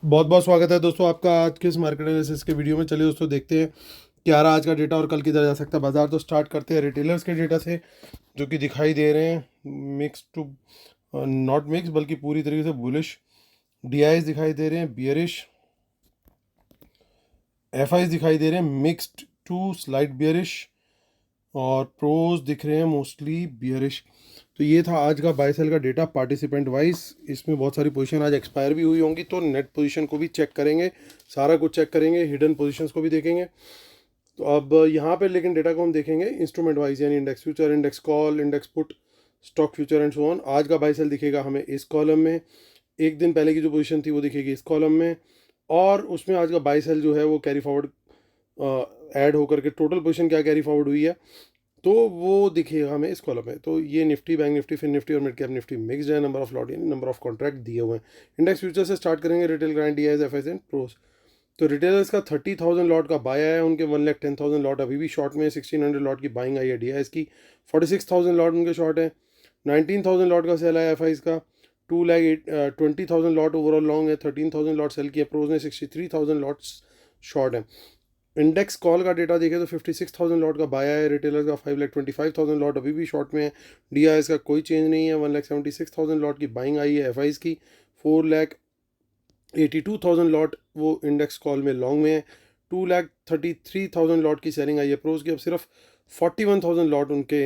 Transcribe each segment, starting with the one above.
बहुत बहुत स्वागत है दोस्तों आपका आज के इस मार्केट एनालिसिस के वीडियो में। चलिए दोस्तों देखते हैं क्या रहा आज का डेटा और कल किधर जा सकता है बाजार। तो स्टार्ट करते हैं रिटेलर्स के डेटा से, जो कि दिखाई दे रहे हैं मिक्स टू नॉट मिक्स बल्कि पूरी तरीके से बुलिश। डीआईज दिखाई दे रहे हैं बियरिश, एफआईज दिखाई दे रहे हैं मिक्स्ड टू स्लाइट बियरिश, और प्रोज दिख रहे हैं मोस्टली बियरिश। तो ये था आज का बाय सेल का डेटा पार्टिसिपेंट वाइज। इसमें बहुत सारी पोजीशन आज एक्सपायर भी हुई होंगी, तो नेट पोजीशन को भी चेक करेंगे, सारा कुछ चेक करेंगे, हिडन पोजीशंस को भी देखेंगे। तो अब यहाँ पे लेकिन डेटा को हम देखेंगे इंस्ट्रूमेंट वाइज, यानी index future, index call, index put, stock future and so on. आज का बाय सेल दिखेगा हमें इस कॉलम में, एक दिन पहले की जो पोजीशन थी वो दिखेगी इस कॉलम में, और उसमें आज का बाय सेल जो है वो कैरी फॉरवर्ड ऐड होकर के टोटल पोजीशन क्या कैरी फॉरवर्ड हुई है तो वो दिखेगा हमें इस कॉलम में। तो ये Nifty, bank Nifty, fin Nifty और मिड कैप निफ्टी मिक्स्ड है। नंबर ऑफ लॉट यानी नंबर ऑफ कॉन्ट्रैक्ट दिए हुए हैं। इंडेक्स फ्यूचर से स्टार्ट करेंगे, retail client, DIs, FIs and pros. तो रिटेलर्स का 30,000 लॉट का बाय आया है, उनके 1,10,000 लॉट अभी भी शॉर्ट में, 1,600 लॉट की बाइंग आई है डीआईएस की, 46,000 लॉट उनके शॉर्ट है, 19,000 लॉट का सेल है एफआईएस का, 2,20,000 लॉट ओवरऑल लॉन्ग है, 13,000 लॉट सेल किया, प्रोज ने 63,000 लॉट्स शॉर्ट है। इंडेक्स कॉल का डेटा देखें तो 56,000 लॉट का बाय है, रिटेलर्स का 5,25,000 लॉट अभी भी शॉर्ट में है, डीआईएस का कोई चेंज नहीं है, 1,76,000 लॉट की बाइंग आई है एफआईएस की, 4,82,000 लॉट वो इंडेक्स कॉल में लॉन्ग में है, 2,33,000 लॉट की सेलिंग आई है प्रोज की। अब सिर्फ 41,000 लॉट उनके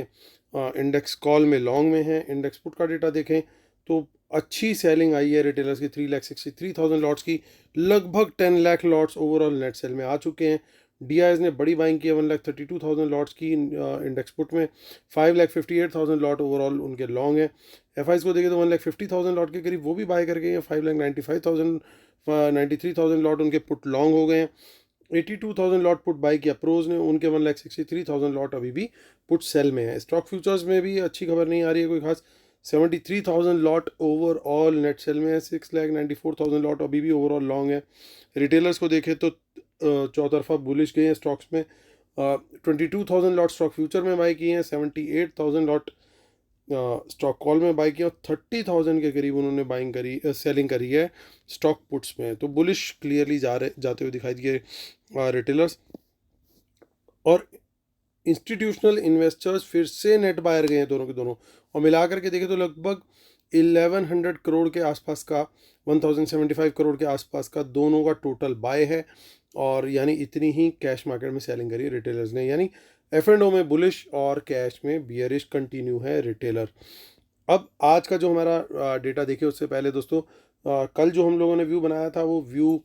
इंडेक्स कॉल में लॉन्ग में है। इंडेक्स पुट का डेटा देखें तो अच्छी सेलिंग आई है रिटेलर्स की, 3,63,000 लॉट्स की, लगभग 10 lakh lots overall net cell में आ चुके हैं। डीआईएस ने बड़ी बाइंग की है, 1,32,000 लॉट्स की इंडेक्स पुट में, 5,58,000 लॉट ओवरऑल उनके लॉन्ग है। एफआईएस को देखें तो 1,50,000 लॉट के करीब वो भी बाय कर गए हैं, 5,95,000 93,000 लॉट उनके पुट लॉन्ग हो गए हैं। 82,000 लॉट पुट बाय किया प्रोज ने, उनके 1,63,000 लॉट अभी भी पुट सेल में है। स्टॉक फ्यूचर्स में भी अच्छी खबर नहीं आ रही है कोई खास, 73,000 लॉट ओवरऑल नेट सेल में है, 6,94,000 लॉट अभी भी ओवरऑल लॉन्ग है। रिटेलर्स को देखें तो चौतरफा बुलिश गए हैं स्टॉक्स में, 22,000 लॉट स्टॉक फ्यूचर में बाई किए हैं, 78,000 लॉट स्टॉक कॉल में बाई किया, और 30,000 के करीब उन्होंने बाइंग करी, सेलिंग करी है स्टॉक पुट्स में। तो बुलिश क्लियरली जाते हुए दिखाई दिए रिटेलर्स। और इंस्टीट्यूशनल इन्वेस्टर्स फिर से नेट बायर गए हैं दोनों के दोनों, और मिलाकर के देखें तो लगभग 1,100 करोड़ के आसपास का, 1,075 करोड़ के आसपास का दोनों का टोटल बाय है। और यानी इतनी ही कैश मार्केट में सेलिंग करी है रिटेलर्स ने, यानी एफ एंड ओ में बुलिश और कैश में बियरिश कंटिन्यू है रिटेलर। अब आज का जो हमारा डेटा देखिए उससे पहले दोस्तों, कल जो हम लोगों ने व्यू बनाया था वो व्यू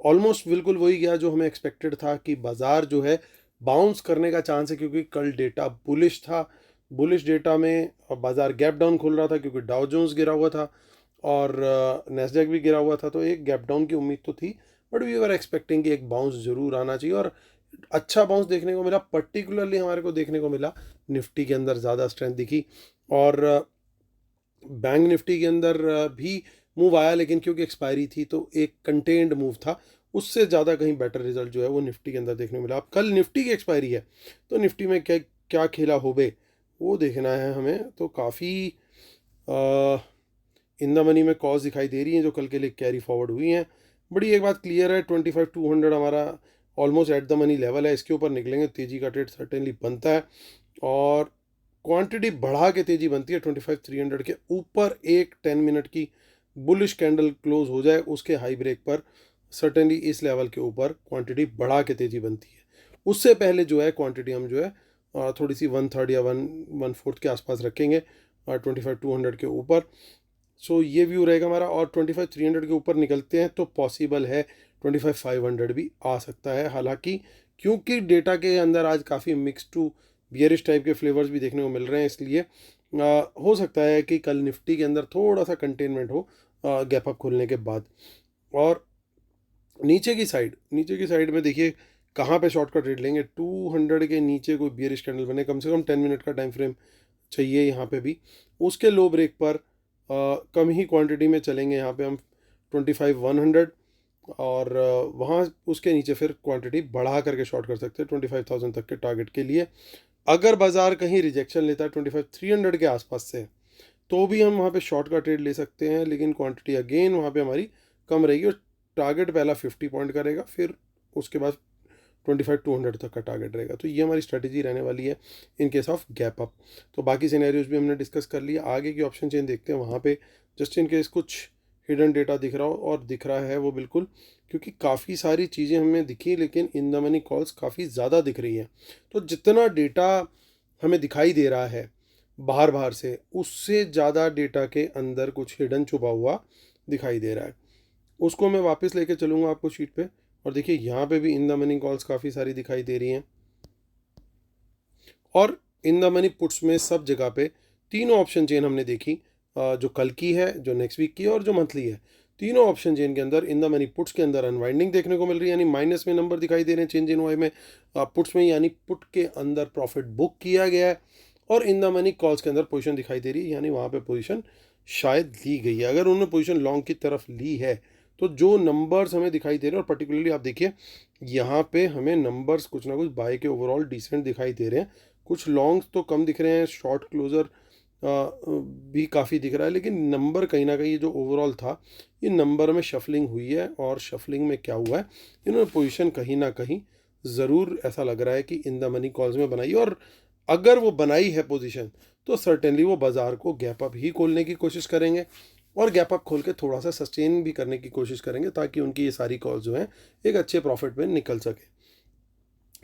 ऑलमोस्ट बिल्कुल वही गया जो हमें एक्सपेक्टेड था, कि बाजार जो है बाउंस करने का चांस है, क्योंकि कल डेटा बुलिश था। बुलिश डेटा में बाजार गैप डाउन खोल रहा था, क्योंकि डाउ जोन्स गिरा हुआ था और नैस्डैक भी गिरा हुआ था, तो एक गैप डाउन की उम्मीद तो थी, बट वी वर एक्सपेक्टिंग कि एक बाउंस जरूर आना चाहिए, और अच्छा बाउंस देखने को मिला। पर्टिकुलरली हमारे को देखने को मिला निफ्टी के अंदर ज़्यादा स्ट्रेंथ दिखी, और बैंक निफ्टी के अंदर भी मूव आया, लेकिन क्योंकि एक्सपायरी थी तो एक कंटेन्ड मूव था, उससे ज़्यादा कहीं बेटर रिजल्ट जो है वो निफ्टी के अंदर देखने को मिला। अब कल निफ्टी की एक्सपायरी है, तो निफ्टी में क्या क्या खेला होबे वो देखना है हमें। तो काफ़ी इन द मनी में कॉज दिखाई दे रही हैं जो कल के लिए कैरी फॉरवर्ड हुई हैं। बड़ी एक बात क्लियर है, 25,200 हमारा almost at the money level है, इसके ऊपर निकलेंगे तेज़ी का ट्रेड सर्टेनली बनता है, और क्वांटिटी बढ़ा के तेज़ी बनती है। 25,300 के ऊपर एक 10 मिनट की बुलिश कैंडल क्लोज हो जाए, उसके हाई ब्रेक पर सर्टेनली इस लेवल के ऊपर क्वांटिटी बढ़ा के तेज़ी बनती है। उससे पहले जो है क्वांटिटी हम जो है थोड़ी सी 1/3 या 1/4 के आसपास रखेंगे 25,200 के ऊपर। सो ये व्यू रहेगा हमारा, और 25,300 के ऊपर निकलते हैं तो पॉसिबल है 25,500 भी आ सकता है। हालांकि क्योंकि डेटा के अंदर आज काफ़ी मिक्स टू बियरिश टाइप के फ्लेवर्स भी देखने को मिल रहे हैं, इसलिए हो सकता है कि कल निफ्टी के अंदर थोड़ा सा कंटेनमेंट हो गैप अप खोलने के बाद। और नीचे की साइड में देखिए कहाँ पे शॉर्ट का ट्रेड लेंगे। 200 के नीचे कोई बियरिश कैंडल बने, कम से कम 10 मिनट का टाइम फ्रेम चाहिए यहाँ पे भी। उसके लो ब्रेक पर कम ही क्वांटिटी में चलेंगे यहाँ पे हम 25,100, और वहाँ उसके नीचे फिर क्वांटिटी बढ़ा करके शॉर्ट कर सकते हैं 25,000 तक के टारगेट के लिए। अगर बाजार कहीं रिजेक्शन लेता है 25,300 के आसपास से, तो भी हम वहाँ पे शॉर्ट का ट्रेड ले सकते हैं, लेकिन क्वांटिटी अगेन वहाँ पे हमारी कम रहेगी और टारगेट पहला 50 पॉइंट का रहेगा, फिर उसके बाद 25-200 तक का टारगेट रहेगा। तो ये हमारी स्ट्रेटेजी रहने वाली है in case of gap up. तो बाकी सिनेरियोज भी हमने डिस्कस कर लिया। आगे की ऑप्शन चेन देखते हैं, वहाँ पे जस्ट इन केस कुछ हिडन डेटा दिख रहा हो, और दिख रहा है वो बिल्कुल, क्योंकि काफ़ी सारी चीज़ें हमें दिखी लेकिन इन द मनी कॉल्स काफ़ी ज़्यादा दिख रही हैं। तो जितना डेटा हमें दिखाई दे रहा है बाहर बाहर से, उससे ज़्यादा डेटा के अंदर कुछ हिडन छुपा हुआ दिखाई दे रहा है। उसको मैं वापस लेके चलूँगा आपको शीट पे, और देखिए यहाँ पे भी इन द मनी कॉल्स काफ़ी सारी दिखाई दे रही हैं। और इन द मनी पुट्स में सब जगह पे तीनों ऑप्शन चेन हमने देखी, जो कल की है, जो नेक्स्ट वीक की है और जो मंथली है। तीनों ऑप्शन चेन के अंदर इन द मनी पुट्स के अंदर अनवाइंडिंग देखने को मिल रही है, यानी माइनस में नंबर दिखाई दे रहे हैं चेंज इन वाई में, पुट्स में यानी पुट के अंदर प्रॉफिट बुक किया गया है, और इन द मनी कॉल्स के अंदर पोजीशन दिखाई दे रही है, यानी वहाँ पे पोजीशन शायद ली गई है। अगर उन्होंने पोजीशन लॉन्ग की तरफ ली है तो जो नंबर्स हमें दिखाई दे रहे हैं, और पर्टिकुलरली आप देखिए यहाँ पे हमें नंबर्स कुछ ना कुछ बाय के ओवरऑल डिसेंट दिखाई दे रहे हैं। कुछ लॉन्ग्स तो कम दिख रहे हैं, शॉर्ट क्लोजर भी काफ़ी दिख रहा है, लेकिन नंबर कहीं ना कहीं जो ओवरऑल था, ये नंबर में शफलिंग हुई है। और शफलिंग में क्या हुआ है, इन्होंने पोजीशन कहीं ना कहीं ज़रूर ऐसा लग रहा है कि इन द मनी कॉल्स में बनाई, और अगर वो बनाई है पोजीशन तो सर्टेनली वो बाज़ार को गैप अप ही खोलने की कोशिश करेंगे, और गैप अप खोल के थोड़ा सा सस्टेन भी करने की कोशिश करेंगे, ताकि उनकी ये सारी कॉल्स जो हैं एक अच्छे प्रॉफिट में निकल सके।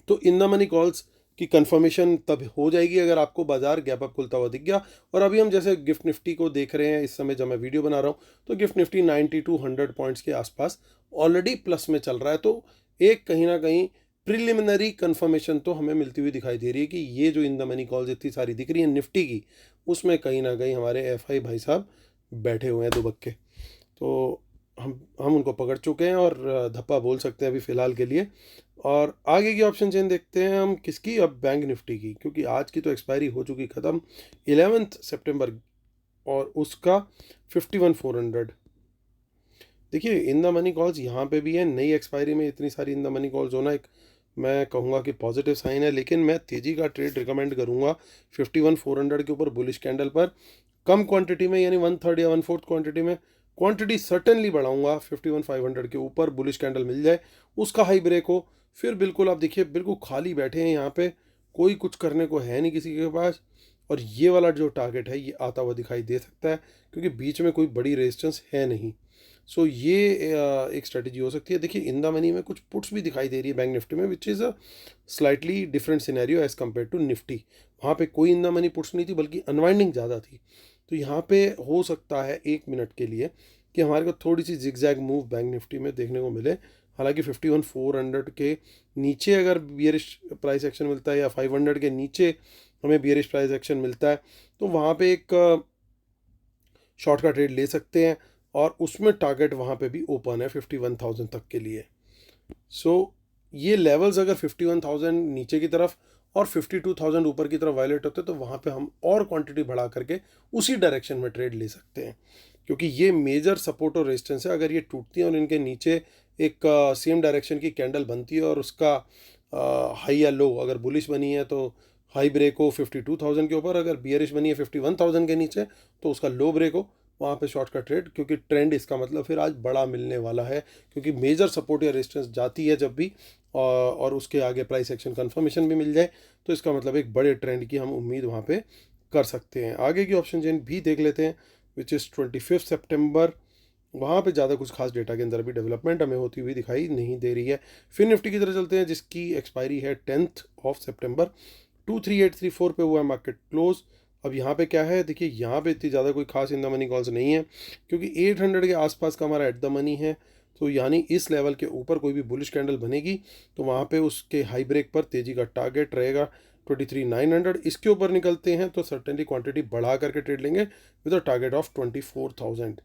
तो इन द मनी कॉल्स की कंफर्मेशन तब हो जाएगी अगर आपको बाजार गैप अप खुलता हुआ दिख गया। और अभी हम जैसे गिफ्ट निफ्टी को देख रहे हैं इस समय जब मैं वीडियो बना रहा हूँ, तो गिफ्ट निफ्टी 90-100 पॉइंट्स के आसपास ऑलरेडी प्लस में चल रहा है। तो एक कहीं ना कहीं प्रिलिमिनरी कंफर्मेशन तो हमें मिलती हुई दिखाई दे रही है कि ये जो इन द मनी कॉल्स इतनी सारी दिख रही है निफ्टी की, उसमें कहीं ना कहीं हमारे एफआई भाई साहब बैठे हुए हैं दुबक्के। तो हम उनको पकड़ चुके हैं और धप्पा बोल सकते हैं अभी फ़िलहाल के लिए। और आगे की ऑप्शन चेन देखते हैं हम किसकी, अब बैंक निफ्टी की, क्योंकि आज की तो एक्सपायरी हो चुकी ख़त्म 11 सितंबर, और उसका 51,400। देखिए इन द मनी कॉल्स यहाँ पे भी है, नई एक्सपायरी में इतनी सारी इन द मनी कॉल्स होना एक मैं कहूँगा कि पॉजिटिव साइन है, लेकिन मैं तेज़ी का ट्रेड रिकमेंड करूँगा 51,400 के ऊपर बुलिश कैंडल पर, कम क्वांटिटी में, यानी 1/3 या 1/4 क्वांटिटी में। क्वांटिटी सर्टेनली बढ़ाऊंगा 51,500 के ऊपर बुलिश कैंडल मिल जाए, उसका हाई ब्रेक हो, फिर बिल्कुल आप देखिए बिल्कुल खाली बैठे हैं यहाँ पे, कोई कुछ करने को है नहीं किसी के पास, और ये वाला जो टारगेट है ये आता हुआ दिखाई दे सकता है, क्योंकि बीच में कोई बड़ी रेजिस्टेंस है नहीं। सो ये एक स्ट्रेटजी हो सकती है। देखिए इन द मनी में कुछ पुट्स भी दिखाई दे रही है बैंक निफ्टी में, which is a slightly different scenario as compare to Nifty. वहाँ पे कोई इन द मनी पुट्स नहीं थी, बल्कि अनवाइंडिंग ज़्यादा थी। तो यहाँ पे हो सकता है 1 मिनट के लिए कि हमारे को थोड़ी सी जिगजैग मूव बैंक निफ्टी में देखने को मिले। हालांकि 51,400 के नीचे अगर बियरिश प्राइस एक्शन मिलता है, या 500 के नीचे हमें बियरिश प्राइस एक्शन मिलता है, तो वहाँ पे एक शॉर्ट का ट्रेड ले सकते हैं, और उसमें टारगेट वहाँ पे भी ओपन है 51,000 तक के लिए। सो ये लेवल्स अगर 51,000 नीचे की तरफ और 52,000 ऊपर की तरफ वायलेट होते हैं, तो वहाँ पे हम और क्वांटिटी बढ़ा करके उसी डायरेक्शन में ट्रेड ले सकते हैं, क्योंकि ये मेजर सपोर्ट और रेजिस्टेंस है। अगर ये टूटती है और इनके नीचे एक सेम डायरेक्शन की कैंडल बनती है, और उसका हाई या लो अगर बुलिश बनी है तो हाई ब्रेक हो 52,000 के ऊपर, अगर बियरिश बनी है 51,000 के नीचे तो उसका लो ब्रेक हो, वहाँ पे शॉर्ट का ट्रेड, क्योंकि ट्रेंड इसका मतलब फिर आज बड़ा मिलने वाला है, क्योंकि मेजर सपोर्ट या रेजिस्टेंस जाती है जब भी, और उसके आगे प्राइस एक्शन कंफर्मेशन भी मिल जाए, तो इसका मतलब एक बड़े ट्रेंड की हम उम्मीद वहाँ पे कर सकते हैं। आगे की ऑप्शन चेन भी देख लेते हैं, विच इज़ 25 सितंबर। वहाँ पे ज़्यादा कुछ खास डेटा के अंदर भी डेवलपमेंट हमें होती हुई दिखाई नहीं दे रही है। फिर निफ्टी की तरह चलते हैं, जिसकी एक्सपायरी है 10 सितंबर। 23,834 पे हुआ है मार्केट क्लोज। अब यहाँ पे क्या है, देखिए यहाँ पे इतनी ज़्यादा कोई खास इन द मनी कॉल्स नहीं है, क्योंकि 800 के आसपास का हमारा एट द मनी है। तो यानी इस लेवल के ऊपर कोई भी बुलिश कैंडल बनेगी तो वहाँ पे उसके हाई ब्रेक पर तेज़ी का टारगेट रहेगा 23,900। इसके ऊपर निकलते हैं तो सर्टेनली क्वांटिटी बढ़ा करके ट्रेड लेंगे विद अ टारगेट ऑफ 24,000,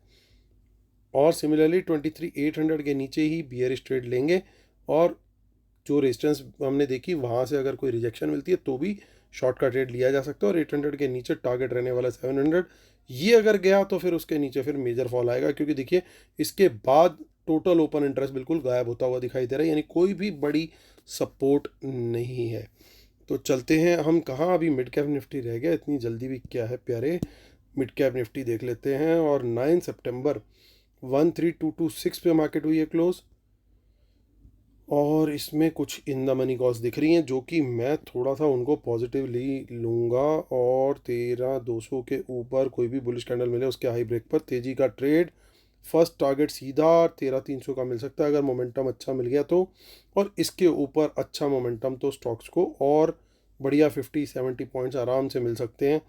और सिमिलरली 23,800 के नीचे ही बियरिश ट्रेड लेंगे, और जो रेजिस्टेंस हमने देखी वहाँ से अगर कोई रिजेक्शन मिलती है तो भी शॉर्ट का ट्रेड लिया जा सकता है। और 800 के नीचे टारगेट रहने वाला 700, ये अगर गया तो फिर उसके नीचे फिर मेजर फॉल आएगा, क्योंकि देखिए इसके बाद टोटल ओपन इंटरेस्ट बिल्कुल गायब होता हुआ दिखाई दे रहा है, यानी कोई भी बड़ी सपोर्ट नहीं है। तो चलते हैं हम कहाँ, अभी मिड कैप निफ्टी रह गया, इतनी जल्दी भी क्या है प्यारे। मिड कैप निफ्टी देख लेते हैं, और 9 सितंबर 13,226 पे मार्केट हुई है क्लोज। और इसमें कुछ इन द मनी कॉल्स दिख रही हैं जो कि मैं थोड़ा सा उनको पॉजिटिवली लूँगा। और 13,200 के ऊपर कोई भी बुलिश कैंडल मिले उसके हाई ब्रेक पर तेज़ी का ट्रेड, फर्स्ट टारगेट सीधा 13,300 का मिल सकता है अगर मोमेंटम अच्छा मिल गया तो। और इसके ऊपर अच्छा मोमेंटम तो स्टॉक्स को और बढ़िया 50-70 पॉइंट्स आराम से मिल सकते हैं।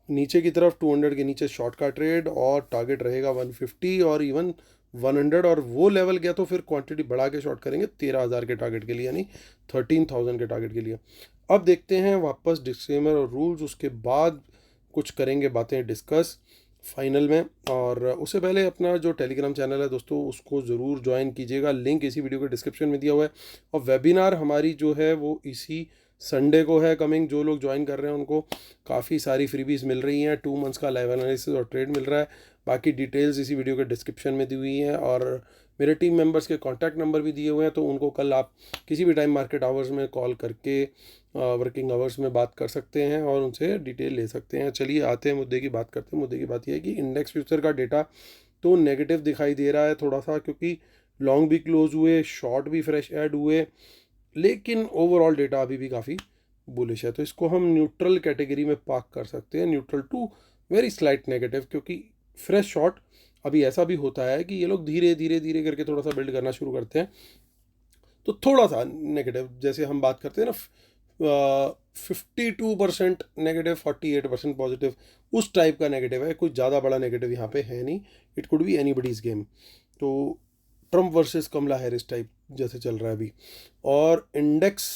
नीचे की तरफ 200 के नीचे शॉर्ट का ट्रेड और टारगेट रहेगा 150 और इवन 100, और वो लेवल गया तो फिर क्वांटिटी बढ़ा के शॉर्ट करेंगे 13,000 के टारगेट के लिए, यानी 13,000 के टारगेट के लिए। अब देखते हैं वापस डिस्क्लेमर और रूल्स, उसके बाद कुछ करेंगे बातें डिस्कस फाइनल में। और उससे पहले अपना जो टेलीग्राम चैनल है दोस्तों उसको ज़रूर ज्वाइन कीजिएगा, लिंक इसी वीडियो के डिस्क्रिप्शन में दिया हुआ है। और वेबिनार हमारी जो है वो इसी संडे को है कमिंग। जो लोग ज्वाइन कर रहे हैं उनको काफ़ी सारी फ्रीबीज मिल रही हैं, 2 मंथ्स का लाइव एनालिसिस और ट्रेड मिल रहा है। बाकी डिटेल्स इसी वीडियो के डिस्क्रिप्शन में दी हुई हैं और मेरे टीम मेंबर्स के कॉन्टैक्ट नंबर भी दिए हुए हैं, तो उनको कल आप किसी भी टाइम मार्केट आवर्स में कॉल करके वर्किंग आवर्स में बात कर सकते हैं और उनसे डिटेल ले सकते हैं। चलिए आते हैं मुद्दे की बात करते हैं। मुद्दे की बात यह है कि इंडेक्स फ्यूचर का डेटा तो नेगेटिव दिखाई दे रहा है थोड़ा सा, क्योंकि लॉन्ग भी क्लोज हुए, शॉर्ट भी फ्रेश ऐड हुए, लेकिन ओवरऑल डेटा अभी भी काफ़ी बुलिश है। तो इसको हम न्यूट्रल कैटेगरी में पार्क कर सकते हैं, neutral to very slight negative, क्योंकि फ्रेश शॉर्ट अभी ऐसा भी होता है कि ये लोग धीरे धीरे धीरे करके थोड़ा सा बिल्ड करना शुरू करते हैं, तो थोड़ा सा नेगेटिव, जैसे हम बात करते हैं ना 52% नेगेटिव 48% पॉजिटिव, उस टाइप का नेगेटिव है। कोई ज़्यादा बड़ा नेगेटिव यहाँ पे है नहीं। It could be any buddies game. तो ट्रम्प वर्सेस कमला हैरिस टाइप जैसे चल रहा है अभी। और इंडेक्स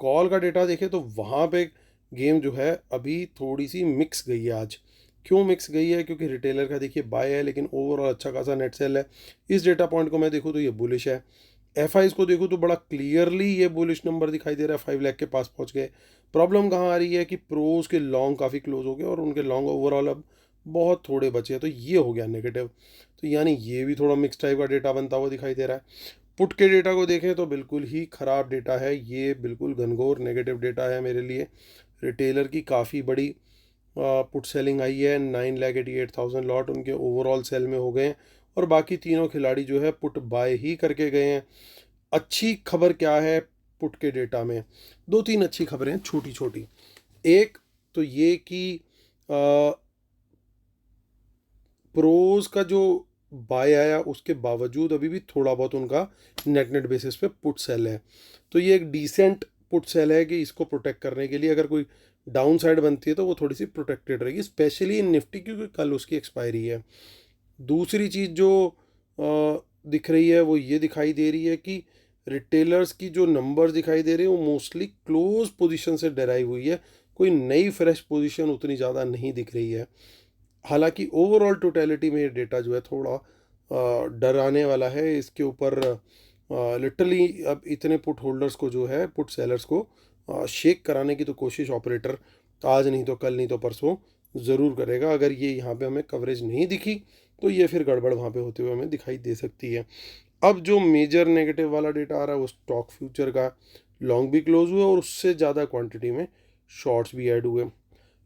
कॉल का डेटा देखें तो वहाँ पे गेम जो है अभी थोड़ी सी मिक्स गई है आज। क्यों मिक्स गई है? क्योंकि रिटेलर का देखिए बाय है, लेकिन ओवरऑल अच्छा खासा नेट सेल है। इस डेटा पॉइंट को मैं देखूँ तो ये बुलिश है। एफ आईज को देखूँ तो बड़ा क्लियरली ये बुलिश नंबर दिखाई दे रहा है, 5 लाख के पास पहुँच गए। प्रॉब्लम कहाँ आ रही है कि प्रोज के लॉन्ग काफ़ी क्लोज हो गए और उनके लॉन्ग ओवरऑल अब बहुत थोड़े बचे हैं, तो ये हो गया नेगेटिव। तो यानी ये भी थोड़ा मिक्स टाइप का डेटा बनता हुआ दिखाई दे रहा है। पुट के डेटा को देखें तो बिल्कुल ही ख़राब डेटा है, ये बिल्कुल घनघोर नेगेटिव डेटा है मेरे लिए। रिटेलर की काफ़ी बड़ी पुट सेलिंग आई है, 9,88,000 लॉट उनके ओवरऑल सेल में हो गए हैं और बाकी तीनों खिलाड़ी जो है पुट बाय ही करके गए हैं। अच्छी खबर क्या है पुट के डेटा में? 2-3 अच्छी खबरें हैं छोटी छोटी। एक तो ये कि प्रोज का जो बाय आया उसके बावजूद अभी भी थोड़ा बहुत उनका नेट बेसिस पे पुट सेल है, तो ये एक डिसेंट पुट सेल है कि इसको प्रोटेक्ट करने के लिए अगर कोई डाउन साइड बनती है तो वो थोड़ी सी प्रोटेक्टेड रहेगी, स्पेशली इन निफ्टी, क्योंकि कल उसकी एक्सपायरी है। दूसरी चीज़ जो दिख रही है वो ये दिखाई दे रही है कि रिटेलर्स की जो नंबर्स दिखाई दे रहे हैं वो मोस्टली क्लोज पोजीशन से डेराइव हुई है, कोई नई फ्रेश पोजीशन उतनी ज़्यादा नहीं दिख रही है। हालांकि ओवरऑल टोटलिटी में ये डेटा जो है थोड़ा डराने वाला है। इसके ऊपर लिटरली अब इतने पुट होल्डर्स को जो है, पुट सेलर्स को शेक कराने की तो कोशिश ऑपरेटर आज नहीं तो कल नहीं तो परसों ज़रूर करेगा। अगर ये यहाँ पे हमें कवरेज नहीं दिखी तो ये फिर गड़बड़ वहाँ पे होते हुए हमें दिखाई दे सकती है। अब जो मेजर नेगेटिव वाला डेटा आ रहा है वो स्टॉक फ्यूचर का, लॉन्ग भी क्लोज हुए और उससे ज़्यादा क्वांटिटी में शॉर्ट्स भी ऐड हुए।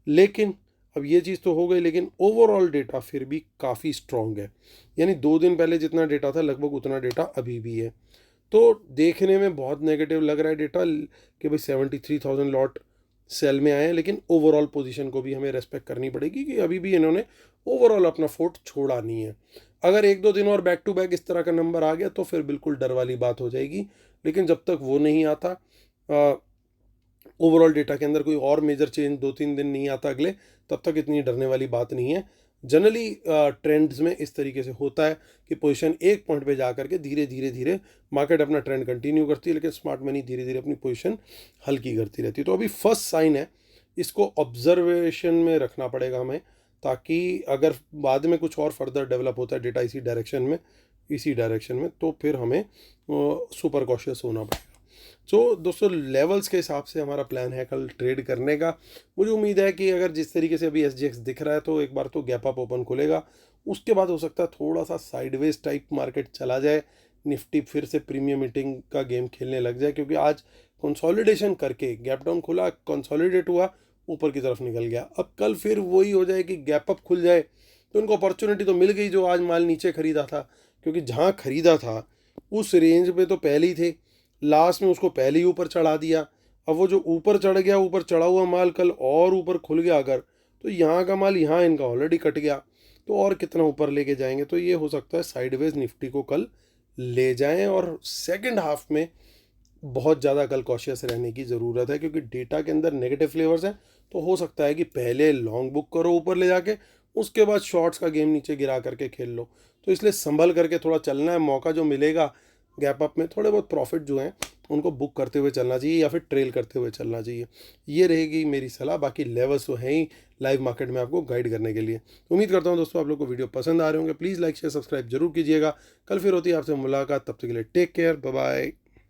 लेकिन अब ये चीज़ तो हो गई, लेकिन ओवरऑल डेटा फिर भी काफ़ी स्ट्रॉन्ग है, यानी 2 दिन पहले जितना डेटा था लगभग उतना डेटा अभी भी है। तो देखने में बहुत नेगेटिव लग रहा है डेटा कि भाई 73,000 लॉट सेल में आए हैं, लेकिन ओवरऑल पोजीशन को भी हमें रेस्पेक्ट करनी पड़ेगी कि अभी भी इन्होंने ओवरऑल अपना फोर्ट छोड़ा नहीं है। अगर 1-2 दिन और बैक टू बैक इस तरह का नंबर आ गया तो फिर बिल्कुल डर वाली बात हो जाएगी, लेकिन जब तक वो नहीं आता, ओवरऑल डेटा के अंदर कोई और मेजर चेंज 2-3 दिन नहीं आता अगले, तब तक इतनी डरने वाली बात नहीं है। जनरली ट्रेंड्स में इस तरीके से होता है कि पोजीशन एक पॉइंट पे जा करके धीरे धीरे धीरे मार्केट अपना ट्रेंड कंटिन्यू करती है, लेकिन स्मार्ट मनी धीरे धीरे अपनी पोजीशन हल्की करती रहती है। तो अभी फर्स्ट साइन है, इसको ऑब्जर्वेशन में रखना पड़ेगा हमें, ताकि अगर बाद में कुछ और फर्दर डेवलप होता है डेटा इसी डायरेक्शन में तो फिर हमें सुपर कॉशियस होना पड़ेगा। सो दोस्तों लेवल्स के हिसाब से हमारा प्लान है कल ट्रेड करने का। मुझे उम्मीद है कि अगर जिस तरीके से अभी SGX दिख रहा है तो एक बार तो गैप अप ओपन खुलेगा, उसके बाद हो सकता है थोड़ा सा साइडवेज टाइप मार्केट चला जाए, निफ्टी फिर से प्रीमियम मीटिंग का गेम खेलने लग जाए, क्योंकि आज कंसोलिडेशन करके गैप डाउन खुला, कंसोलिडेट हुआ, ऊपर की तरफ निकल गया। अब कल फिर वही हो जाए कि गैप अप खुल जाए तो उनको अपॉर्चुनिटी तो मिल गई जो आज माल नीचे खरीदा था, क्योंकि जहाँ खरीदा था उस रेंज में तो पहले ही थे, लास्ट में उसको पहले ही ऊपर चढ़ा दिया। अब वो जो ऊपर चढ़ गया, ऊपर चढ़ा हुआ माल कल और ऊपर खुल गया अगर, तो यहाँ का माल यहाँ इनका ऑलरेडी कट गया, तो और कितना ऊपर लेके जाएंगे। तो ये हो सकता है साइडवेज निफ्टी को कल ले जाएं, और सेकंड हाफ में बहुत ज़्यादा कल कॉशियस रहने की ज़रूरत है, क्योंकि डेटा के अंदर नेगेटिव फ्लेवर्स हैं। तो हो सकता है कि पहले लॉन्ग बुक करो ऊपर ले जाके, उसके बाद शॉर्ट्स का गेम नीचे गिरा करके खेल लो। तो इसलिए संभल करके थोड़ा चलना है, मौका जो मिलेगा गैप अप में थोड़े बहुत प्रॉफिट जो हैं उनको बुक करते हुए चलना चाहिए या फिर ट्रेल करते हुए चलना चाहिए। ये रहेगी मेरी सलाह। बाकी लेवल्स तो हैं ही लाइव मार्केट में आपको गाइड करने के लिए। उम्मीद करता हूँ दोस्तों आप लोग को वीडियो पसंद आ रहे होंगे। प्लीज़ लाइक शेयर सब्सक्राइब जरूर कीजिएगा। कल फिर होती है आपसे मुलाकात, तब तक के लिए टेक केयर, बाय बाय।